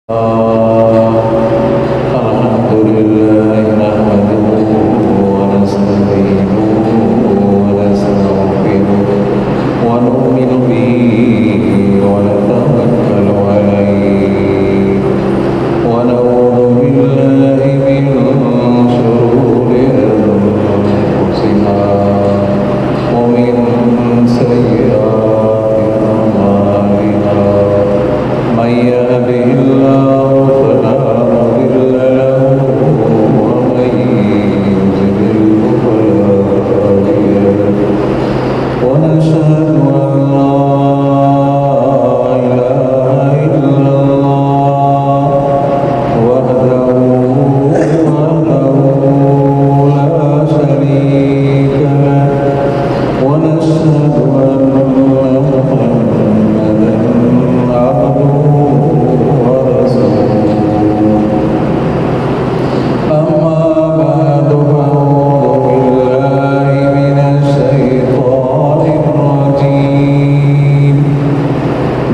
الحمد لله نحمده ونستعينه ونستغفره ونؤمن به ونتوكل عليه ونعوذ بالله من شرور أنفسنا ومن سيئات أعمالنا من يهده الله فلا مضل له ومن يضلل فلا هادي له ونشهد أن لا إله إلا الله وحده لا شريك له ونشهد أن محمدا عبده ورسوله أما بعد فأعوذ بالله من الشيطان الرجيم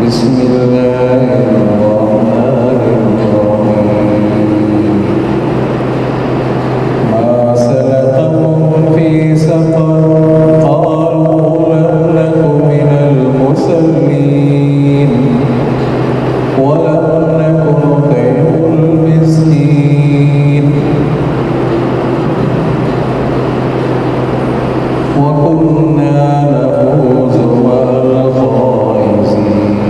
بسم الله الرحمن الرحيم ما سلككم في سقر قالوا لم نك من المصلين ولم نك نطعم المسكين وكنا نفوز مع الخائزين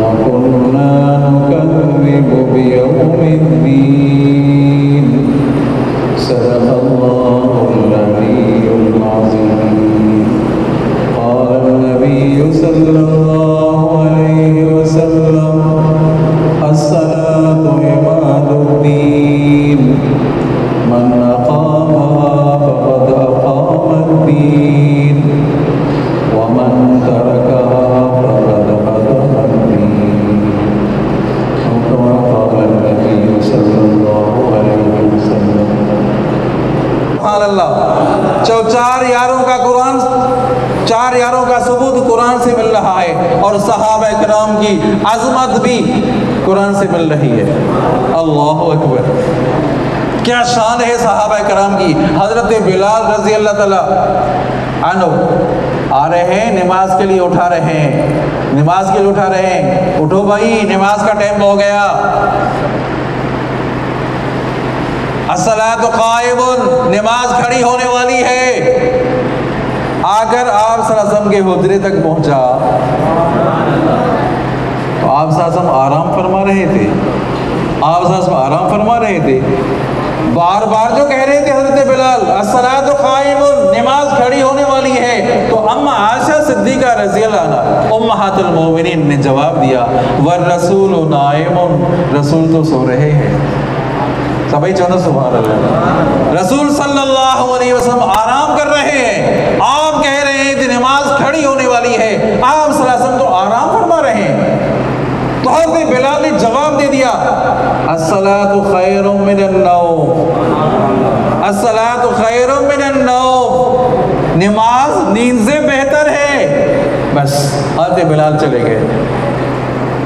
وكنا نكذب بيوم الدين صدق الله العلي العظيم قال النبي صلى الله عليه وسلم الصلاة عماد الدين من أقامها فقد أقام الدين ومن تركها فقد هدم الدين أو كما قال النبي صلى الله عليه وسلم. سبحان اللہ. چار یاروں کا قرآن، چار یاروں کا ثبوت قرآن سے مل رہا ہے اور صحابہ کرام کی عظمت بھی قرآن سے مل رہی ہے. اللہ اکبر. کیا شان ہے صحابہ کرام کی. حضرت بلال رضی اللہ تعالی عنہ آ رہے ہیں، نماز کے لیے اٹھا رہے ہیں، نماز کے لیے اٹھا رہے ہیں. اٹھو بھائی، نماز کا ٹائم ہو گیا. الصلاۃ قائم، نماز کھڑی ہونے والی ہے. آ کر آپ صلی اللہ علیہ وسلم کے حجرے تک پہنچا تو آپ صلی اللہ علیہ وسلم آرام فرما رہے تھے. آپ صلی اللہ علیہ وسلم آرام فرما رہے تھے. بار بار جو کہہ رہے تھے حضرت بلال الصلاۃ قائم، نماز کھڑی ہونے والی ہے، تو اما عائشہ صدیقہ رضی اللہ عنہا امہات المومنین نے جواب دیا والرسول نائم، رسول تو سو رہے ہیں. سبھی چونو سبحان اللہ. رسول صلی اللہ علیہ وسلم آرام کر رہے ہیں، آپ کہہ رہے ہیں کہ نماز کھڑی ہونے والی ہے، آپ صلی اللہ علیہ وسلم تو آرام فرما رہے ہیں. تو حضرت بلال نے جواب دے دیا الصلاۃ خیر من النوم، الصلاۃ خیر من النوم، نماز نیند سے بہتر ہے. بس حضرت بلال چلے گئے.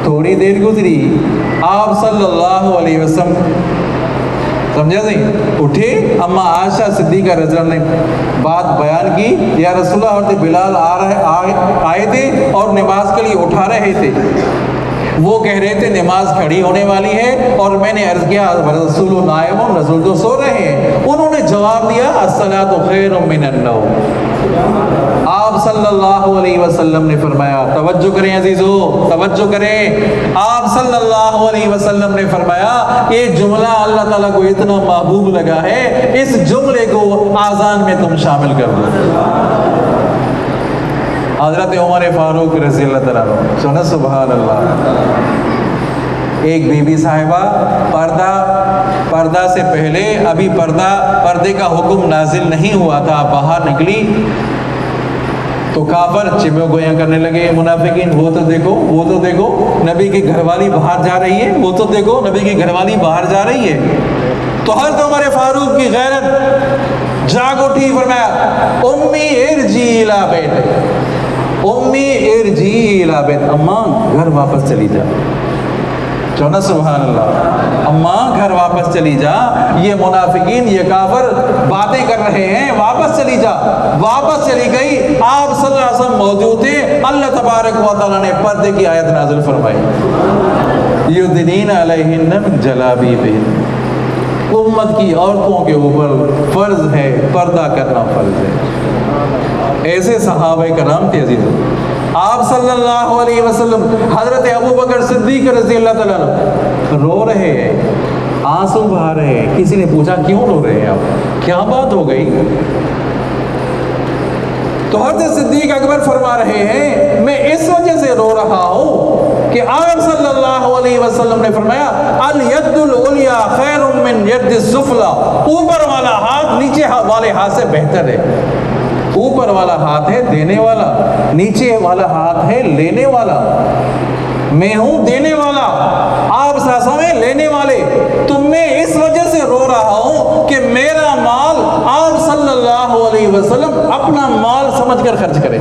تھوڑی دیر گزری، آپ صلی اللہ علیہ وسلم سمجھا نہیں اٹھے. اما عائشہ صدیقہ رضی اللہ عنہ نے بات بیان کی یا رسول اللہ حضرت بلال آئے تھے اور نماز کے لیے اٹھا رہے تھے. وہ کہہ رہے تھے نماز کھڑی ہونے والی ہے اور میں نے عرض کیا رسول نائم، رسول تو سو رہے ہیں. انہوں نے جواب دیا الصلاۃ خیر من النوم. آپ صلی اللہ علیہ وسلم نے فرمایا، توجہ کریں عزیزو، توجہ کریں. آپ صلی اللہ علیہ وسلم نے فرمایا یہ جملہ اللہ تعالیٰ کو اتنا محبوب لگا ہے، اس جملے کو آذان میں تم شامل کر دو. حضرت عمر فاروق رضی اللہ تعالیٰ عنہ سنا سبحان اللہ. ایک بی بی صاحبہ پردہ سے پہلے ابھی پردے کا حکم نازل نہیں ہوا تھا، باہر نکلی تو کافر چمو گویاں کرنے لگے. منافقین وہ تو دیکھو نبی کی گھر والی باہر جا رہی ہے، وہ تو دیکھو نبی کی گھر والی باہر جا رہی ہے. تو حضرت عمر فاروق کی غیرت جاگ اٹھی، فرمایا امی ارجی الی بیٹک، امی ارجی الی بیت، اماں گھر واپس چلی جا. जो ना सुभान अल्लाह। अम्मा घर वापस चली जा, ये मुनाफिकीन ये काफिर बातें कर रहे हैं, वापस चली जा। वापस चली गई, आप सल्लल्लाहु अलैहि वसल्लम मौजूद थे। अल्लाह तबारक व तआला ने पर्दे की आयत नाज़िल फरमाई, युदनीना अलैहिन्ना मिन जलाबीबिहिन। उम्मत की औरतों के ऊपर फ़र्ज है पर्दा करना, फ़र्ज है। ऐसे सहाबा कराम थे अजीज़ों। आप सल्लल्लाहु अलैहि वसल्लम हज़रत अबू बकर सिद्दीक़ रज़ियल्लाहु तआला अन्हु रो रहे हैं, आंसू बहा रहे हैं। किसी ने पूछा क्यों रो रहे हैं आप, क्या बात हो गई? तो हज़रत सिद्दीक़ अकबर फरमा रहे हैं, मैं इस वजह से रो रहा हूँ कि आप सल्लल्लाहु अलैहि वसल्लम ने फरमाया, अल यद्दुल उलिया खैरुम मिन यद्दिस सुफला। ऊपर वाला हाथ नीचे वाले हाथ से बेहतर है। ऊपर वाला हाथ है देने वाला, नीचे वाला हाथ है लेने वाला। मैं हूं देने वाला, आप सासा में लेने वाले। तो मैं इस वजह से रो रहा हूं कि मेरा माल आप सल्लल्लाहु अलैहि वसल्लम अपना माल समझकर खर्च करें।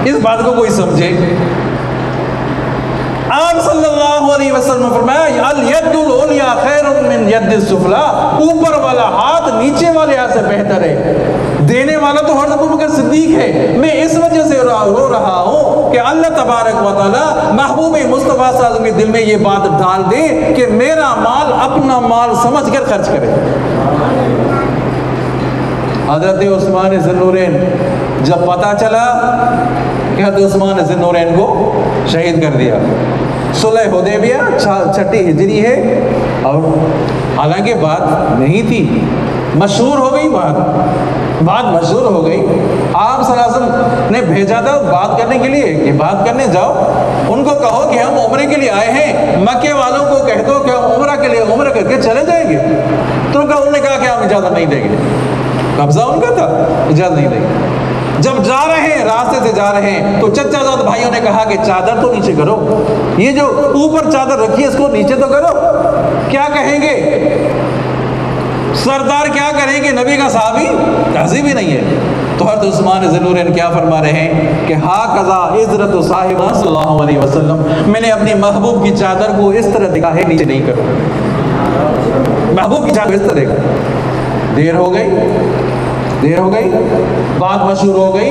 इस बात को कोई समझे। आप सल्लल्लाहु अलैहि वसल्लम फरमाया, अल यद्दुल उलिया खैरुम मिन यद्दिस सुफला। ऊपर वाला हाथ नीचे वाले हाथ से बेहतर है। देने वाला तो हज़रत अबू बकर सिद्दीक़ है। मैं इस वजह से रो रहा हूँ कि अल्लाह तबारक व तआला महबूब मुस्तफ़ा सल्लल्लाहु अलैहि वसल्लम के दिल में ये बात डाल दे कि मेरा माल अपना माल समझ कर खर्च करे। हज़रत उस्मान ज़ुन्नूरैन जब पता चला कि हज़रत उस्मान ज़ुन्नूरैन को शहीद कर दिया, सुलह हुदैबिया 6 हिजरी है, और हालांकि बात नहीं थी, मशहूर हो गई बात मशहूर हो गई। आप सल्लल्लाहु अलैहि वसल्लम ने भेजा था बात करने के लिए कि बात करने जाओ, उनको कहो कि हम उम्रे के लिए आए हैं। मक्के वालों को कह दो कि हम उम्रा के लिए उम्रा करके चले जाएंगे। तो उन्होंने कहा कि हम इजाज़त नहीं देंगे। कब्जा उनका था, इजाज़त नहीं देंगे। जब जा रहे हैं, रास्ते से जा रहे हैं, तो चचा जात भाइयों ने कहा कि चादर तो नीचे करो, ये जो ऊपर चादर रखी है इसको नीचे तो करो। क्या कहेंगे सरदार, क्या करेंगे? नबी का साहबी तहज़ीब ही नहीं है। तो हज़रत उस्मान ज़ुन्नूरैन क्या फरमा रहे हैं कि हा कज़ा इज़्रत साहिब सल्लल्लाहु अलैहि वसल्लम, मैंने अपनी महबूब की चादर को इस तरह दिखा है, नीचे नहीं करो। महबूब की चादर इस तरह का। देर हो गई, बात मशहूर हो गई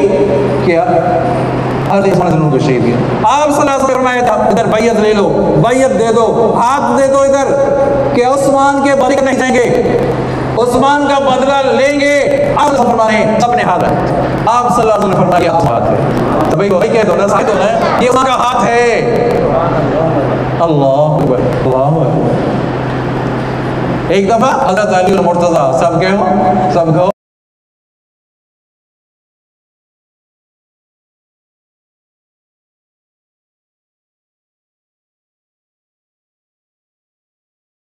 कि हज़रत उस्मान ज़ुन्नूरैन को शहीद किया। आप सल्लल्लाहु अलैहि वसल्लम फरमाया था, इधर बैयत ले लो, बैयत दे दो, हाथ दे दो इधर, कि उस्मान के बदले नहीं जाएंगे, उस्मान का बदला लेंगे। आप फरमाए अपने हाथ है। आप सल्लल्लाहु अलैहि वसल्लम फरमाए हाथ है, तो भाई वही कह दो ना, साबित होना है ये उनका हाथ है। अल्लाह अकबर, अल्लाह अकबर। एक दफा हज़रत अली मुर्तज़ा सब कहो